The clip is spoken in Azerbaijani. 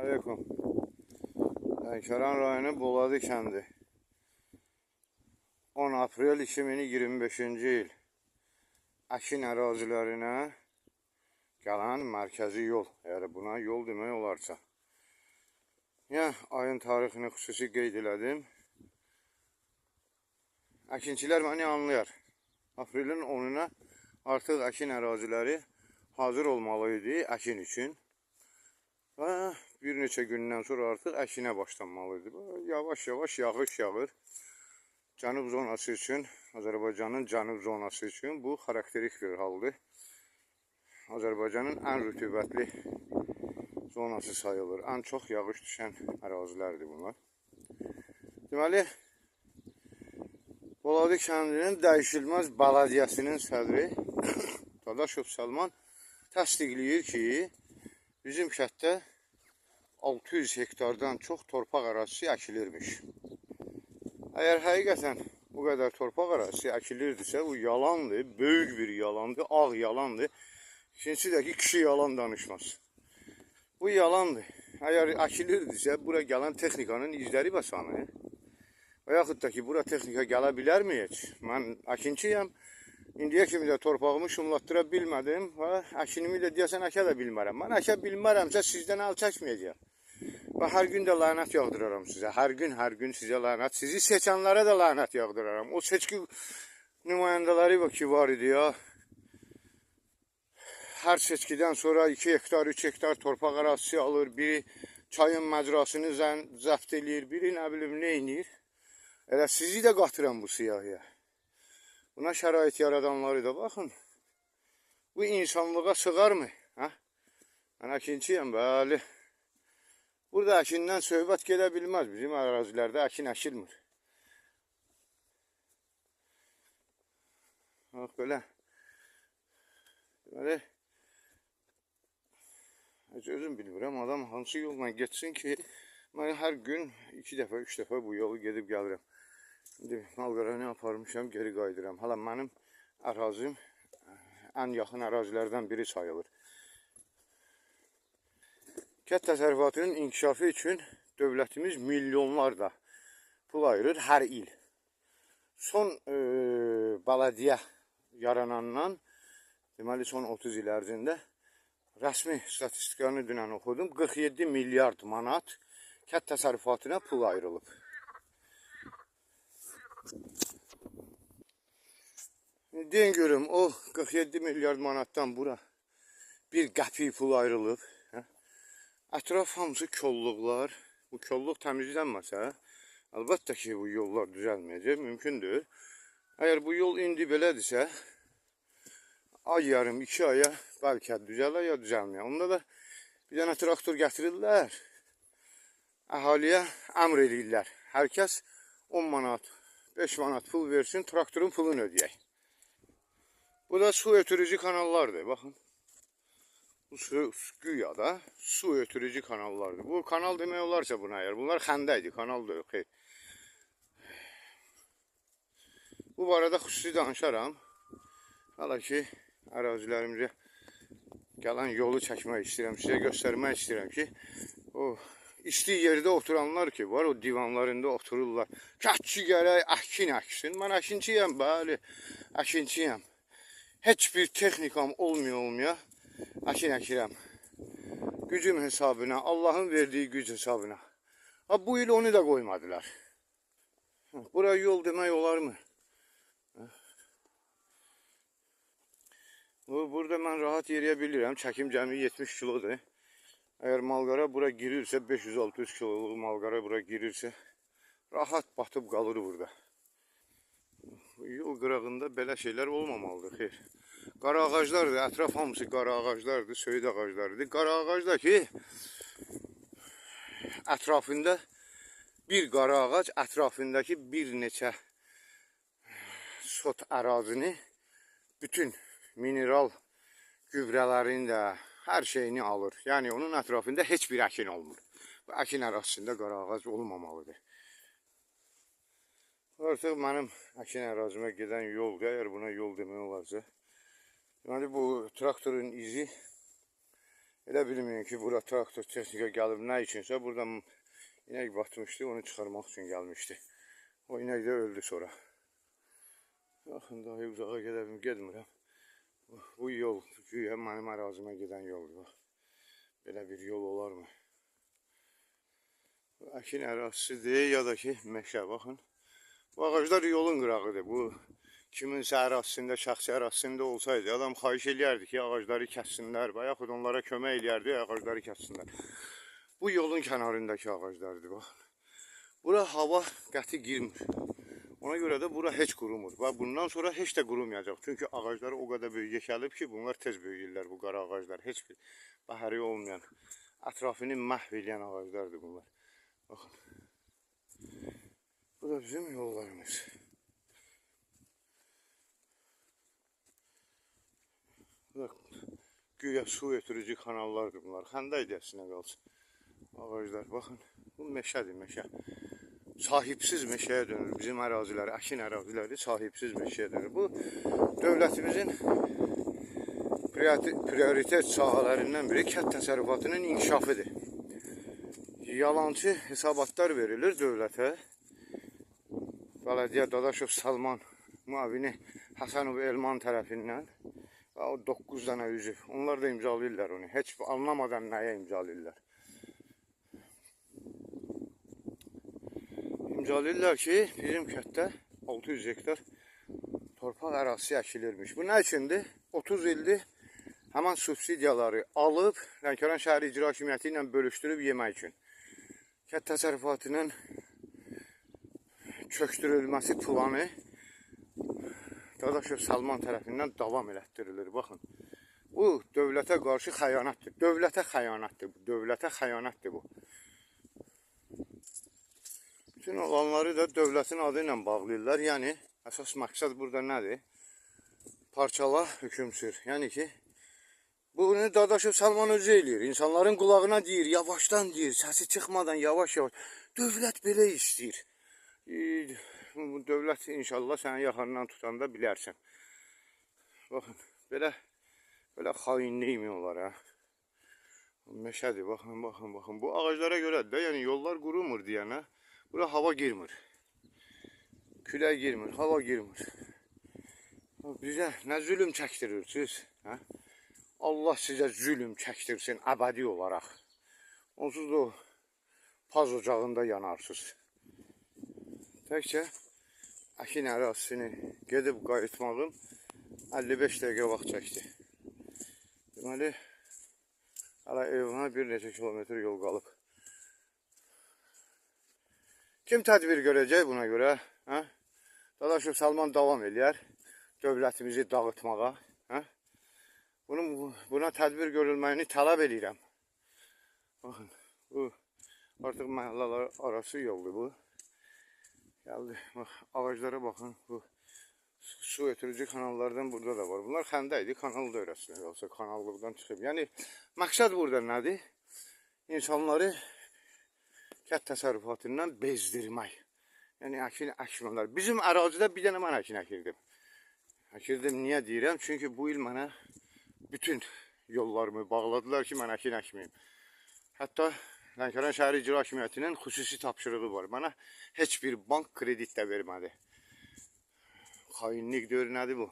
Aleyküm. Lənkəran rayonu Boladı kəndi. 10 aprel 2025-ci il əkin ərazilərinə gələn mərkəzi yol. Yəni buna yol demək olarsa. Ayın tarixini xüsusi qeyd elədim. Əkinçilər məni anlayar. Aprelin 10-una artıq əkin əraziləri hazır olmalı idi əkin üçün. Və bir neçə gündən sonra artıq əkinə başlanmalı idi. Yavaş-yavaş yağış yağır. Cənub zonası üçün, Azərbaycanın cənub zonası üçün bu xarakterik bir haldır. Azərbaycanın ən rütubətli zonası sayılır. Ən çox yağış düşən ərazilərdir bunlar. Deməli, Boladı kəndinin dəyişilməz bələdiyyəsinin sədri Dadaşov Səlman təsdiqləyir ki, bizim kənddə 600 hektardan çox torpaq ərazisi əkilirmiş. Əgər həqiqətən bu qədər torpaq ərazisi əkilirdirsə, bu yalandır, böyük bir yalandır, ağ yalandır. İkincisi də ki, kişi yalan danışmaz. Bu yalandır. Əgər əkilirdirsə, bura gələn texnikanın izləri basanı və yaxud da ki, bura texnika gələ bilərmi heç? Mən əkinçiyəm. İndiyə kimi də torpağımı şumlatdıra bilmədim və əkinimi də deyəsən əkə də bilmərəm. Mən əkə bilmərəmsə sizdən əl çəkməyəcəm. Və hər gün də lənət yağdıraram sizə. Hər gün sizə lənət. Sizi seçənlərə də lənət yağdıraram. O seçki nümayəndələri ki var idi ya. Hər seçkidən sonra 2 hektar, 3 hektar torpaq ərazisi alır. Biri çayın məcrasını zəbt eləyir. Biri nə bilim nə eləyir. Elə sizi də qatıram bu siyahıya. Buna şərait yaradanları da baxın. Bu insanlığa sığarmı? Mən əkinçiyəm, bəli. Burada əkindən söhbət gedə bilməz. Bizim ərazilərdə əkin əkilmir. Bax, belə. Deməli, özüm bilmirəm, adam hansı yolla getsin ki, mən hər gün 2 dəfə, 3 dəfə bu yolu gedib gəlirəm. İndi Malqaranı aparmışam, geri qayıdıram. Hala mənim ərazim ən yaxın ərazilərdən biri sayılır. Kənd təsərrüfatının inkişafı üçün dövlətimiz milyonlarla pul ayırır hər il. Son bələdiyyə yaranandan, deməli son 30 il ərzində rəsmi statistikanı dünən oxudum. 47 milyard manat kənd təsərrüfatına pul ayrılıb. Deyin görüm, o 47 milyard manatdan bura bir qəpik pul ayrılıb. Ətraf hamısı kolluqlar. Bu kolluq təmizlənməsə, əlbəttə ki, bu yollar düzəlməyəcək, mümkündür. Əgər bu yol indi belədirsə, ay yarım, 2 aya bəlkə düzələr ya düzəlməyər. Onda da bir dənə traktor gətirirlər, əhaliyə əmr edirlər. Hər kəs 10 manat, 5 manat pul versin, traktorun pulunu ödəyək. Bu da su ötürücü kanallardır, baxın. Bu güya da su ötürücü kanallardır. Bu kanal demək olarsa buna yer. Bunlar xəndəydi, kanal da yox. Bu barədə xüsusi danışaram. Hala ki, ərazilərimizə gələn yolu çəkmək istəyirəm, sizə göstərmək istəyirəm ki, o isti yerdə oturanlar ki var, o divanlarında otururlar. Kətçi gərək əkin əksin. Mən əkinçiyəm, bəli, əkinçiyəm. Heç bir texnikam olmaya əkin əkirəm. Gücüm hesabına, Allahın verdiyi güc hesabına. Bu il onu da qoymadılar. Bura yol demək olarmı? Burada mən rahat yeriyə bilirəm. Çəkim cəmi 70 kilodur. Əgər malqara bura girirsə, 500-600 kiloluq malqara bura girirsə, rahat batıb qalır burada. Yol qırağında belə şeylər olmamalıdır, xeyr. Qara ağaclardır, ətraf hamısı qara ağaclardır, söyüd ağaclardır. Qara ağac da ki, ətrafında bir qara ağac, ətrafındakı bir neçə sot ərazini, bütün mineral gübrələrini də, hər şeyini alır. Yəni, onun ətrafında heç bir əkin olmur. Bu əkin ərazisində qara ağac olmamalıdır. Artıq mənim əkin ərazimə gedən yoldur, əgər buna yol demək olarsa. Deməli, bu traktorun izi Elə bilməyin ki, bura traktor texnika gəlib nə üçünsə, buradan inek batmışdı, onu çıxarmaq üçün gəlmişdi. O inek də öldü sonra. Baxın, daha uzağa gedmirəm. Bu yol, güya mənim ərazimə gedən yoldur. Bax. Belə bir yol olarmı? Bu əkin ərazisidir, ya da ki, meşə, baxın. Bu ağaclar yolun qırağıdır. Bu, kiminsə ərazisində, şəxsi ərazisində olsaydı, adam xahiş eləyərdi ki, ağacları kəssinlər və yaxud onlara kömək eləyərdi, ağacları kəssinlər. Bu yolun kənarındakı ağaclardır, baxın. Bura hava qəti girmir. Ona görə də bura heç qurumur. Və bundan sonra heç də qurumayacaq. Çünki ağaclar o qədər böyük gəlib ki, bunlar tez böyüyürlər, bu qara ağaclar. Heç bir bəhəri olmayan, ətrafını məhv edən ağaclardır bunlar. Baxın. Bu da bizim yollarımız. Bu da güya su ötürücü kanallardır bunlar. Xəndə idəsinə qalsın. Ağaclar, baxın. Bu meşədir, meşə. Sahipsiz meşəyə dönür. Bizim ərazilər, əkin əraziləri sahipsiz meşəyə dönür. Bu, dövlətimizin prioritet sahələrindən biri kənd təsərrüfatının inkişafıdır. Yalancı hesabatlar verilir dövlətə. Bələdiyyə Dadaşov Salman müavini Həsənov Elman tərəfindən və o 9 dənə üzv. Onlar da imzalayırlar onu. Heç anlamadan nəyə imzalayırlar. İmzalayırlar ki, bizim kənddə 600 hektar torpaq ərazisi əkilirmiş. Bu nə üçündür? 30 ildir həmən subsidiyaları alıb, Lənkəran şəhər icra hakimiyyəti ilə bölüşdürüb yemək üçün. Kənd təsərrüfatının kökdürülməsi planı Dadaşov Salman tərəfindən davam elətdirilir. Baxın, bu dövlətə qarşı xəyanətdir. Dövlətə xəyanətdir bu. Dövlətə xəyanətdir bu. Bütün olanları da dövlətin adı ilə bağlayırlar. Yəni, əsas məqsəd burada nədir? Parçala, hüküm sür. Yəni ki, bunu Dadaşov Salman özü eləyir. İnsanların qulağına deyir, yavaşdan deyir, səsi çıxmadan yavaş-yavaş. Dövlət belə istəyir. Dövlət inşallah səni yaxandan tutanda bilərsən. Baxın, belə xainlik mi olar, hə? Meşədir, baxın. Bu ağaclara görədir də, yəni yollar qurumur deyənə. Bura hava girmir. Külək girmir, hava girmir. Bizə nə zülüm çəkdirirsiniz? Hə? Allah sizə zülüm çəkdirsin əbədi olaraq. Onsuz da o paz ocağında yanarsınız. Təkcə əkin ərazisini gedib qayıtmağım 55 dəqiqə vaxt çəkdi. Deməli, hələ evimə bir neçə kilometr yol qalıb. Kim tədbir görəcək buna görə? Hə? Dadaşov Salman davam eləyər dövlətimizi dağıtmağa. Hə? Buna tədbir görülməyini tələb edirəm. Baxın, bu artıq məhəllələr arası yoldur bu. Gəldi, bax, ağaclara baxın. Bu su ötürücü kanallardan burada da var. Bunlar xəndə idi, kanal da öyrəsinə qalsa, kanallıqdan çıxıb. Yəni, məqsəd burada nədir? İnsanları kənd təsərrüfatından bezdirmək. Yəni, əkin əkmələr. Bizim ərazidə bir dənə mən əkin əkirdim. Əkirdim, niyə deyirəm? Çünki bu il mənə bütün yollarımı bağladılar ki, mən əkin əkməyim. Hətta Lənkəran şəhər icra hakimiyyətinin xüsusi tapşırığı var. Mənə heç bir bank kredit də vermədi. Xainlik deyir, nədir bu?